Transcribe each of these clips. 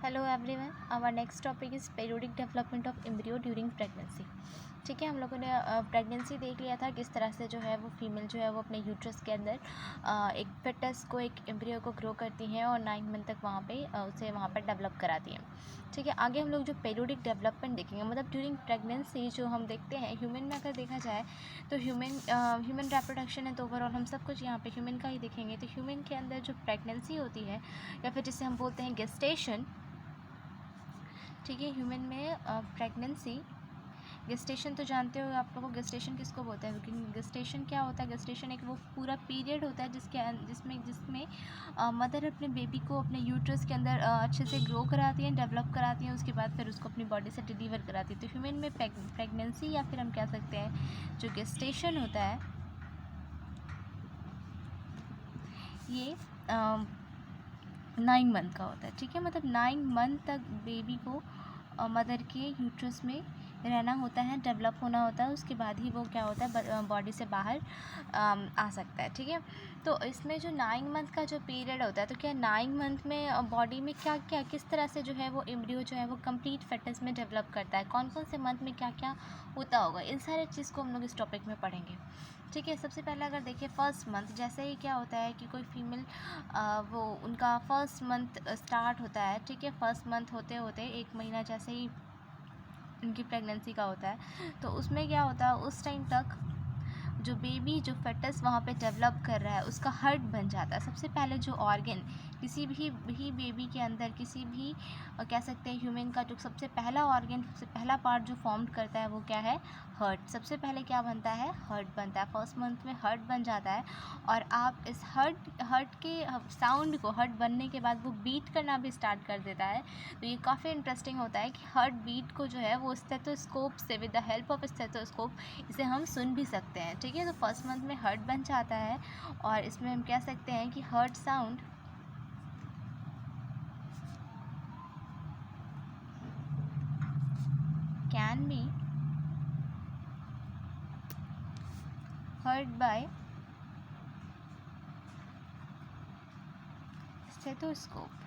Hello everyone, our next topic is periodic development of embryo during pregnancy. ठीक है, हम लोगों ने प्रेगनेंसी देख लिया था, किस तरह से जो है वो फीमेल जो है वो अपने यूट्रस के अंदर एक फिटस को, एक एम्ब्रियो को ग्रो करती हैं और 9 मंथ तक वहाँ पे उसे वहाँ पर डेवलप कराती हैं। ठीक है, आगे हम लोग जो पीरियोडिक डेवलपमेंट देखेंगे, मतलब ड्यूरिंग प्रेगनेंसी जो हम देखते हैं ह्यूमन में, अगर देखा जाए तो ह्यूमन रिप्रोडक्शन है, तो ओवरऑल हम सब कुछ यहाँ पे ह्यूमन का ही देखेंगे। तो ह्यूमन के अंदर जो प्रेगनेंसी होती है या फिर जिसे हम बोलते हैं गेस्टेशन, ठीक है, ह्यूमन में प्रेगनेंसी, गेस्टेशन तो जानते हो आप लोगों, गेस्टेशन किसको बोलते हैं, क्योंकि गेस्टेशन क्या होता है, गेस्टेशन एक वो पूरा पीरियड होता है जिसमें मदर अपने बेबी को अपने यूट्रस के अंदर अच्छे से ग्रो कराती हैं, डेवलप कराती हैं, उसके बाद फिर उसको अपनी बॉडी से डिलीवर कराती है। तो ह्यूमन में प्रेगनेंसी या फिर हम कह सकते हैं जो गेस्टेशन होता है, ये 9 मंथ का होता है। ठीक है, मतलब 9 मंथ तक बेबी को मदर के यूट्रस में रहना होता है, डेवलप होना होता है, उसके बाद ही वो क्या होता है बॉडी से बाहर आ सकता है। ठीक है, तो इसमें जो 9 मंथ का जो पीरियड होता है, तो क्या 9 मंथ में बॉडी में क्या क्या किस तरह से जो है वो एम्ब्रियो जो है वो कंप्लीट फिटनेस में डेवलप करता है, कौन कौन से मंथ में क्या क्या होता होगा, इन सारे चीज़ को हम लोग इस टॉपिक में पढ़ेंगे। ठीक है, सबसे पहले अगर देखिए फर्स्ट मंथ, जैसे ही क्या होता है कि कोई फीमेल वो उनका फर्स्ट मंथ स्टार्ट होता है। ठीक है, फर्स्ट मंथ होते होते 1 महीना जैसे ही उनकी प्रेगनेंसी का होता है, तो उसमें क्या होता है, उस टाइम तक जो बेबी, जो फेटस वहाँ पे डेवलप कर रहा है, उसका हार्ट बन जाता है। सबसे पहले जो ऑर्गन किसी भी बेबी के अंदर, किसी भी कह सकते हैं ह्यूमन का जो सबसे पहला ऑर्गन, सबसे पहला पार्ट जो फॉर्म करता है वो क्या है, हार्ट। सबसे पहले क्या बनता है, हार्ट बनता है। फर्स्ट मंथ में हार्ट बन जाता है, और आप इस हार्ट के साउंड को, हार्ट बनने के बाद वो बीट करना भी स्टार्ट कर देता है। तो ये काफ़ी इंटरेस्टिंग होता है कि हार्ट बीट को जो है वो स्टेथोस्कोप से, with the help of stethoscope इसे हम सुन भी सकते हैं। ठीक है, तो फर्स्ट मंथ में हार्ट बन जाता है, और इसमें हम कह सकते हैं कि heart sound can be heard by stethoscope।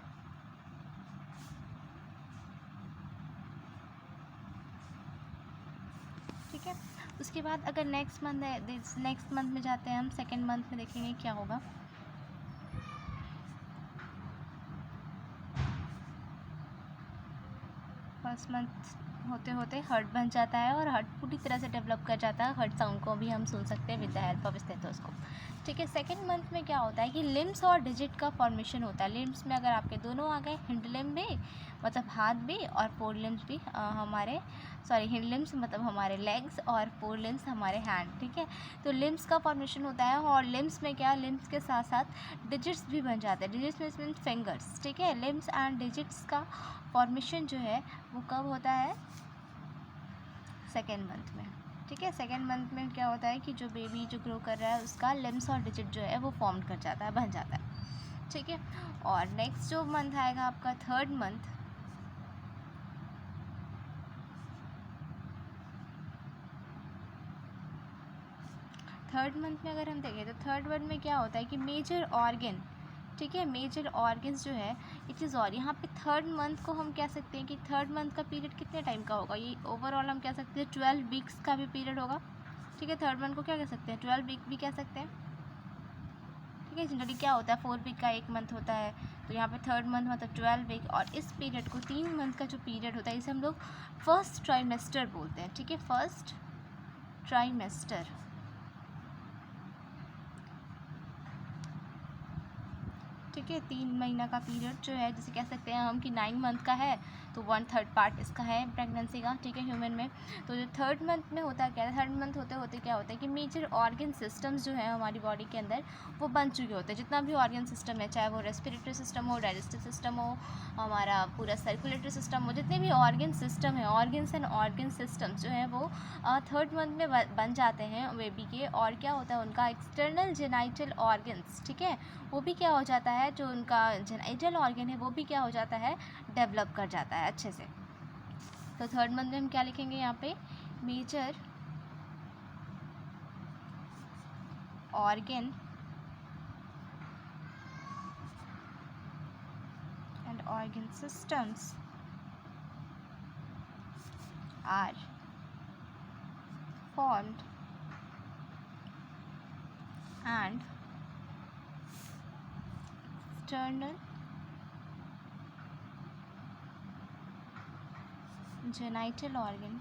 ठीक है, उसके बाद अगर नेक्स्ट मंथ में जाते हैं हम, सेकेंड मंथ में देखेंगे क्या होगा। फर्स्ट मंथ होते होते हार्ट बन जाता है, और हार्ट पूरी तरह से डेवलप कर जाता है। हार्ट साउंड को भी हम सुन सकते हैं with the help of stethoscope. ठीक है, सेकेंड मंथ में क्या होता है कि लिम्स और डिजिट का फॉर्मेशन होता है। लिम्स में अगर आपके दोनों आ गए, हिंड लिम्ब भी मतलब हाथ भी, और फोर लिम्स भी हिंड लिम्स मतलब हमारे लेग्स, और फोर लिम्स हमारे हैंड। ठीक है, तो लिम्स का फॉर्मेशन होता है, और लिम्स में क्या, लिम्स के साथ साथ डिजिट्स भी बन जाते हैं। Digits means fingers. ठीक है, लिम्स एंड डिजिट्स का फॉर्मेशन जो है वो कब होता है, सेकेंड मंथ में। ठीक है, सेकेंड मंथ में क्या होता है कि जो बेबी जो ग्रो कर रहा है उसका लिम्स और डिजिट जो है वो फॉर्म कर जाता है, बन जाता है। ठीक है, और नेक्स्ट जो मंथ आएगा आपका थर्ड मंथ, थर्ड मंथ में अगर हम देखें तो थर्ड मंथ में क्या होता है कि मेजर ऑर्गन, ठीक है, मेजर ऑर्गन्स जो है इट इज़, और यहाँ पे थर्ड मंथ को हम कह सकते हैं कि थर्ड मंथ का पीरियड कितने टाइम का होगा, ये ओवरऑल हम कह सकते हैं 12 वीक्स का भी पीरियड होगा। ठीक है, थर्ड मंथ को क्या कह सकते हैं, 12 वीक भी कह सकते हैं। ठीक है, जनरली क्या होता है 4 वीक का 1 मंथ होता है, तो यहाँ पे थर्ड मंथ मतलब 12 वीक, और इस पीरियड को 3 मंथ का जो पीरियड होता है इसे हम लोग फर्स्ट ट्राइमेस्टर बोलते हैं। ठीक है, फर्स्ट ट्राइमेस्टर। ठीक है, 3 महीना का पीरियड जो है, जिसे कह सकते हैं हम कि 9 मंथ का है, तो 1/3 पार्ट इसका है प्रेगनेंसी का। ठीक है, ह्यूमन में। तो जो थर्ड मंथ में होता है क्या है, थर्ड मंथ होते होते क्या होता है कि मेजर ऑर्गन सिस्टम्स जो है हमारी बॉडी के अंदर वो बन चुके होते हैं। जितना भी ऑर्गन सिस्टम है, चाहे वो रेस्पिरेटरी सिस्टम हो, डाइजेस्टिव सिस्टम हो, हमारा पूरा सर्कुलेटरी सिस्टम हो, जितने भी ऑर्गन सिस्टम है, ऑर्गन्स एंड ऑर्गन सिस्टम्स जो है वो थर्ड मंथ में बन जाते हैं बेबी के। और क्या होता है उनका एक्सटर्नल जेनाइटल ऑर्गन्स, ठीक है, वो भी क्या हो जाता है, जो उनका जेनाइटल ऑर्गन है वो भी क्या हो जाता है, डेवलप कर जाता है अच्छे से। तो थर्ड मंथ में हम क्या लिखेंगे यहाँ पे, major organ and organ systems are formed and external genital organ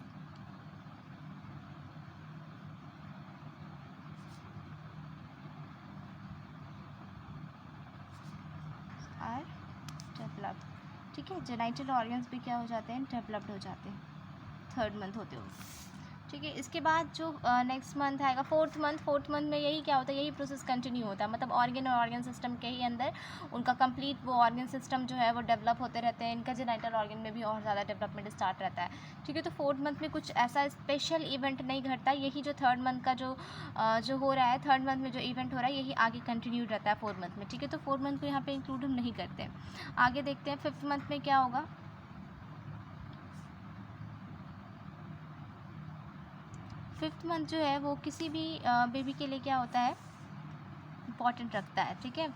are developed. ठीक है, जेनाइटल ऑर्गन्स भी क्या हो जाते हैं, डेवलप्ड हो जाते हैं 3rd मंथ होते हुए. ठीक है, इसके बाद जो नेक्स्ट मंथ आएगा 4th मंथ में यही क्या होता है, यही प्रोसेस कंटिन्यू होता है. मतलब ऑर्गन और ऑर्गन सिस्टम के ही अंदर उनका कंप्लीट वो ऑर्गन सिस्टम जो है वो डेवलप होते रहते हैं. इनका जेनाइटल ऑर्गन में भी और ज़्यादा डेवलपमेंट स्टार्ट रहता है. ठीक है, तो 4th मंथ में कुछ ऐसा स्पेशल इवेंट नहीं घटता. यही जो 3rd मंथ का जो हो रहा है, 3rd मंथ में जो इवेंट हो रहा है यही आगे कंटिन्यू रहता है 4th मंथ में. ठीक है, तो 4th मंथ को यहाँ पे इंक्लूड हम नहीं करते. आगे देखते हैं 5th मंथ में क्या होगा. 5th मंथ जो है वो किसी भी बेबी के लिए क्या होता है, इम्पॉर्टेंट रखता है. ठीक है,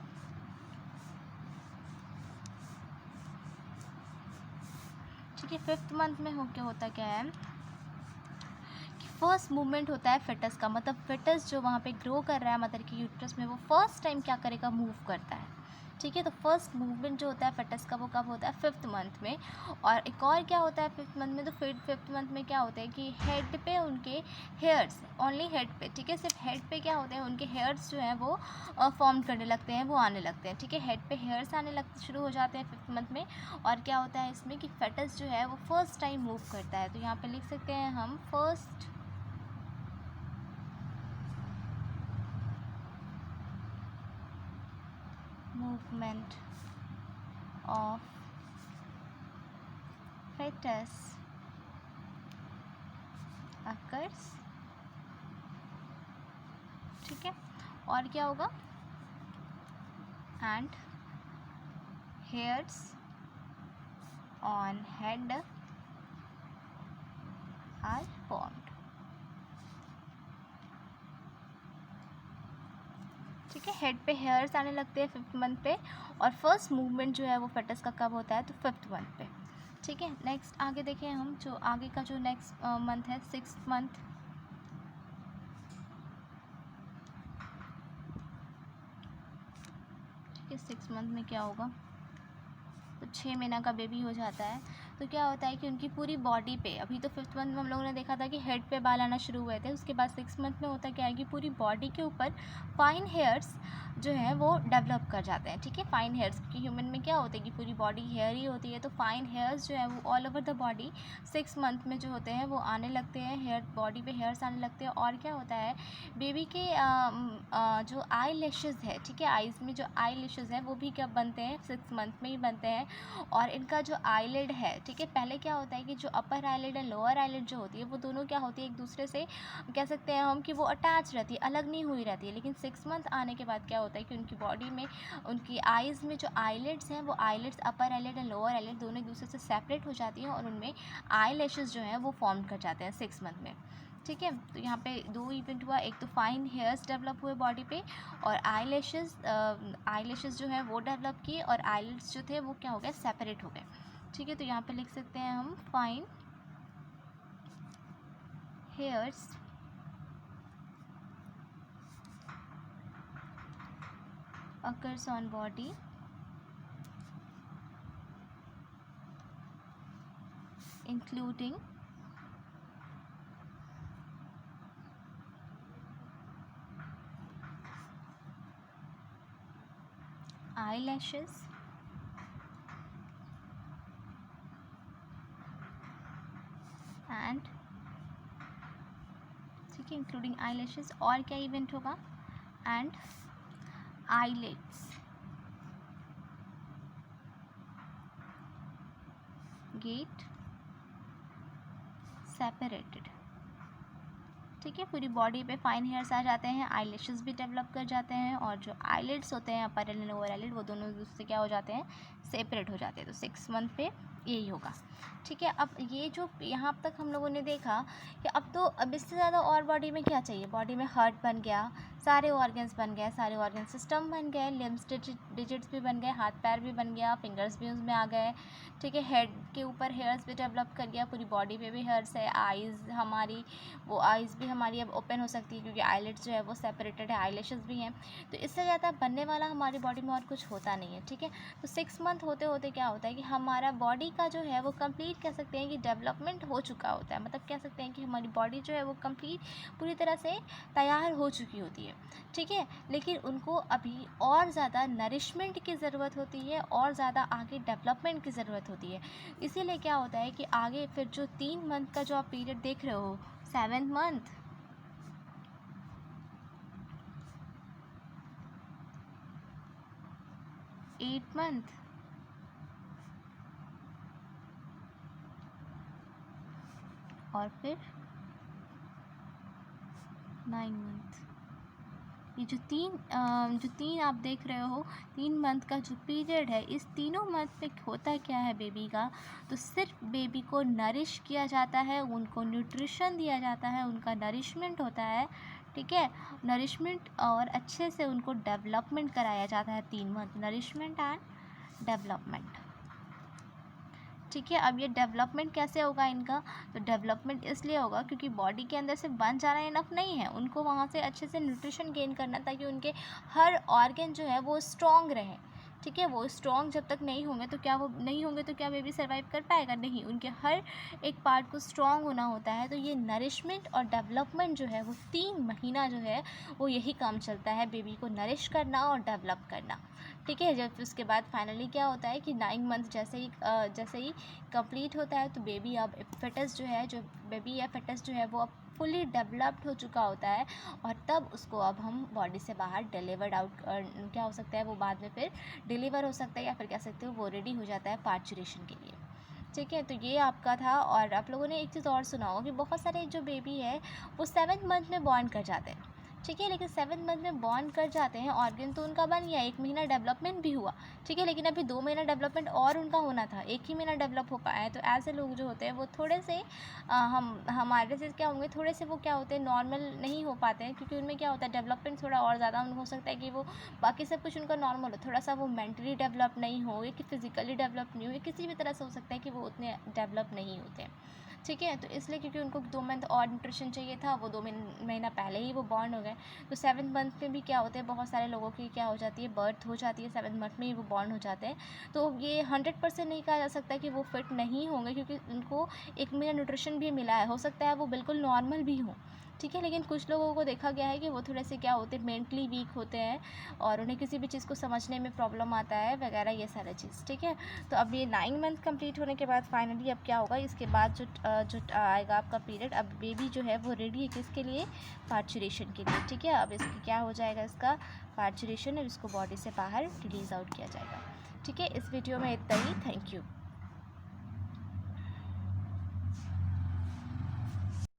ठीक है. 5th मंथ में हो क्या होता क्या है कि फर्स्ट मूवमेंट होता है फिटस का. मतलब फिटस जो वहाँ पे ग्रो कर रहा है मदर की यूट्रस में, वो फर्स्ट टाइम क्या करेगा, मूव करता है. ठीक है, तो फर्स्ट मूवमेंट जो होता है फिटस का वो कब होता है, 5th मंथ में. और एक और क्या होता है 5th मंथ में, तो 5th मंथ में क्या होता है कि हेड पे उनके हेयर्स, ओनली हेड पे, ठीक है, सिर्फ हेड पे क्या होते हैं, उनके हेयर्स जो हैं वो फॉर्म करने लगते हैं, वो आने लगते हैं. ठीक है, हेड पे हेयर्स आने लगते शुरू हो जाते हैं 5th मंथ में. और क्या होता है इसमें कि फेटस जो है वो फर्स्ट टाइम मूव करता है. तो यहाँ पे लिख सकते हैं हम first movement of fetus occurs. ठीक है, और क्या होगा, and hairs on head are formed. ठीक है, हेड पे हेयर्स आने लगते हैं 5th मंथ पे. और फर्स्ट मूवमेंट जो है वो फेटस का कब होता है, तो 5th मंथ पे. ठीक है, नेक्स्ट आगे देखें हम, जो आगे का जो नेक्स्ट मंथ है 6th मंथ. ठीक है, 6th मंथ में क्या होगा, तो 6 महीना का बेबी हो जाता है. तो क्या होता है कि उनकी पूरी बॉडी पे, अभी तो 5th मंथ में हम लोगों ने देखा था कि हेड पे बाल आना शुरू हुए थे. उसके बाद 6th मंथ में होता क्या है कि पूरी बॉडी के ऊपर फाइन हेयर्स जो है वो डेवलप कर जाते हैं. ठीक है, फाइन हेयर्स, क्योंकि ह्यूमन में क्या होता है कि पूरी बॉडी हेयर ही होती है. तो फाइन हेयर्स जो है वो all over the body 6 month में जो होते हैं वो आने लगते हैं, हेयर बॉडी पे हेयर्स आने लगते हैं. और क्या होता है, बेबी के जो आई लैशेज़ है, ठीक है, आइज़ में जो आई लैशेज़ है वो भी कब बनते हैं, 6 मंथ में ही बनते हैं. और इनका जो आईलिड है, ठीक है, पहले क्या होता है कि जो अपर आईलिड और लोअर आईलिड जो होती है वो दोनों क्या होती है, एक दूसरे से कह सकते हैं हम कि वो अटैच रहती है, अलग नहीं हुई रहती है. लेकिन 6 मंथ आने के बाद क्या होता है कि उनकी बॉडी में, उनकी आइज़ में जो आईलिड्स हैं वो आईलिड्स, अपर आईलिड और लोअर आईलिड दोनों एक दूसरे से सेपरेट हो जाती हैं और उनमें आई लैशेज़ जो हैं वो फॉर्म कर जाते हैं 6 मंथ में. ठीक है, तो यहाँ पे 2 इवेंट हुआ, एक तो फाइन हेयर्स डेवलप हुए बॉडी पे, और आई लैशेज़ जो है वो डेवलप किए, और आईलिड्स जो थे वो क्या हो गए, सेपरेट हो गए. ठीक है, तो यहाँ पे लिख सकते हैं हम fine hairs occurs on body including eyelashes and, ठीक है, इंक्लूडिंग आई लैशेज़. और क्या इवेंट होगा, एंड eyelids get separated. ठीक है, पूरी बॉडी पे फाइन हेयर्स आ जाते हैं, आई लैशेज़ भी डेवलप कर जाते हैं, और जो आईलिड्स होते हैं अपर एंड लोअर आईलिड वो दोनों एक दूसरे से क्या हो जाते हैं, सेपरेट हो जाते हैं. तो 6 मंथ पे यही होगा। ठीक है, अब ये जो यहाँ तक हम लोगों ने देखा कि अब इससे ज़्यादा और बॉडी में क्या चाहिए, बॉडी में हार्ट बन गया, सारे ऑर्गन्स बन गए, सारे ऑर्गन सिस्टम बन गए, लिम्स डिजिट्स भी बन गए, हाथ पैर भी बन गया, फिंगर्स भी उसमें आ गए। ठीक है, हेड के ऊपर हेयर्स भी डेवलप कर गया, पूरी बॉडी पे भी हेयर्स है, आइज़ हमारी, वो आइज़ भी हमारी अब ओपन हो सकती है क्योंकि आईलिड्स जो है वो सेपरेटेड है, आईलैशेस भी हैं। तो इससे ज़्यादा बनने वाला हमारी बॉडी में और कुछ होता नहीं है। ठीक है, तो 6 मंथ होते होते क्या होता है कि हमारा बॉडी का जो है वो कंप्लीट कह सकते हैं कि डेवलपमेंट हो चुका होता है, मतलब कह सकते हैं कि हमारी बॉडी जो है वो कंप्लीट पूरी तरह से तैयार हो चुकी होती है। ठीक है, लेकिन उनको अभी और ज़्यादा नरिशमेंट की ज़रूरत होती है, और ज़्यादा आगे डेवलपमेंट की ज़रूरत होती है। इसीलिए क्या होता है कि आगे फिर जो 3 मंथ का जो आप पीरियड देख रहे हो, 7th मंथ, 8th मंथ और फिर 9 मंथ, ये जो तीन आप देख रहे हो 3 मंथ का जो पीरियड है, इस तीनों मंथ में होता क्या है बेबी का, तो सिर्फ बेबी को नरिश किया जाता है, उनको न्यूट्रिशन दिया जाता है, उनका नरिशमेंट होता है। ठीक है, नरिशमेंट और अच्छे से उनको डेवलपमेंट कराया जाता है 3 मंथ, नरिशमेंट एंड डेवलपमेंट। ठीक है, अब ये डेवलपमेंट कैसे होगा इनका, तो डेवलपमेंट इसलिए होगा क्योंकि बॉडी के अंदर से बन जाना इनफ नहीं है, उनको वहाँ से अच्छे से न्यूट्रिशन गेन करना ताकि उनके हर ऑर्गन जो है वो स्ट्रॉन्ग रहे। ठीक है, वो स्ट्रॉन्ग जब तक नहीं होंगे तो क्या बेबी सर्वाइव कर पाएगा, नहीं, उनके हर एक पार्ट को स्ट्रॉन्ग होना होता है। तो ये नरिशमेंट और डेवलपमेंट जो है वो 3 महीना जो है वो यही काम चलता है, बेबी को नरिश करना और डेवलप करना। ठीक है, जब उसके बाद फाइनली क्या होता है कि 9 मंथ जैसे ही कंप्लीट होता है तो बेबी अब फिटस जो है, जो बेबी या फिटस जो है वो अब फुली डेवलप्ड हो चुका होता है, और तब उसको अब हम बॉडी से बाहर डिलीवर्ड आउट क्या हो सकता है, वो बाद में फिर डिलीवर हो सकता है, या फिर कह सकते हो वो रेडी हो जाता है पार्चुरेशन के लिए। ठीक है, तो ये आपका था। और आप लोगों ने एक चीज़ और सुना होगा कि बहुत सारे जो बेबी है वो 7th मंथ में बॉर्न कर जाते हैं। ठीक है, लेकिन 7th मंथ में बॉर्न कर जाते हैं, ऑर्गन तो उनका बन गया, 1 महीना डेवलपमेंट भी हुआ। ठीक है, लेकिन अभी 2 महीना डेवलपमेंट और उनका होना था, 1 ही महीना डेवलप हो पाया है। तो ऐसे लोग जो होते हैं वो थोड़े से हमारे से क्या होंगे, थोड़े से वो क्या होते हैं, नॉर्मल नहीं हो पाते हैं, क्योंकि उनमें क्या होता है डेवलपमेंट थोड़ा और ज़्यादा उनको हो सकता है कि वो बाकी सब कुछ उनका नॉर्मल हो, थोड़ा सा वो मेंटली डेवलप नहीं हो, या कि फिजिकली डेवलप नहीं हो, या किसी भी तरह से हो सकता है कि वो उतने डेवलप नहीं होते हैं। ठीक है, तो इसलिए क्योंकि उनको 2 मंथ और न्यूट्रिशन चाहिए था, वो 2 महीना पहले ही वो बॉर्न हो गए। तो 7th मंथ में भी क्या होते हैं, बहुत सारे लोगों की क्या हो जाती है, बर्थ हो जाती है, 7th मंथ में ही वो बॉर्न हो जाते हैं। तो ये 100% नहीं कहा जा सकता कि वो फिट नहीं होंगे, क्योंकि उनको 1 महीना न्यूट्रिशन भी मिला है, हो सकता है वो बिल्कुल नॉर्मल भी हों। ठीक है, लेकिन कुछ लोगों को देखा गया है कि वो थोड़े से क्या होते हैं, मेंटली वीक होते हैं, और उन्हें किसी भी चीज़ को समझने में प्रॉब्लम आता है वगैरह, ये सारा चीज़। ठीक है, तो अब ये 9 मंथ कंप्लीट होने के बाद फाइनली अब क्या होगा, इसके बाद जो आएगा आपका पीरियड, अब बेबी जो है वो रेडी है किसके लिए, पार्चुरेशन के लिए। ठीक है, अब इसकी क्या हो जाएगा, इसका पार्चुरेशन, अब इसको बॉडी से बाहर रिलीज़ आउट किया जाएगा। ठीक है, इस वीडियो में इतना ही। Thank you.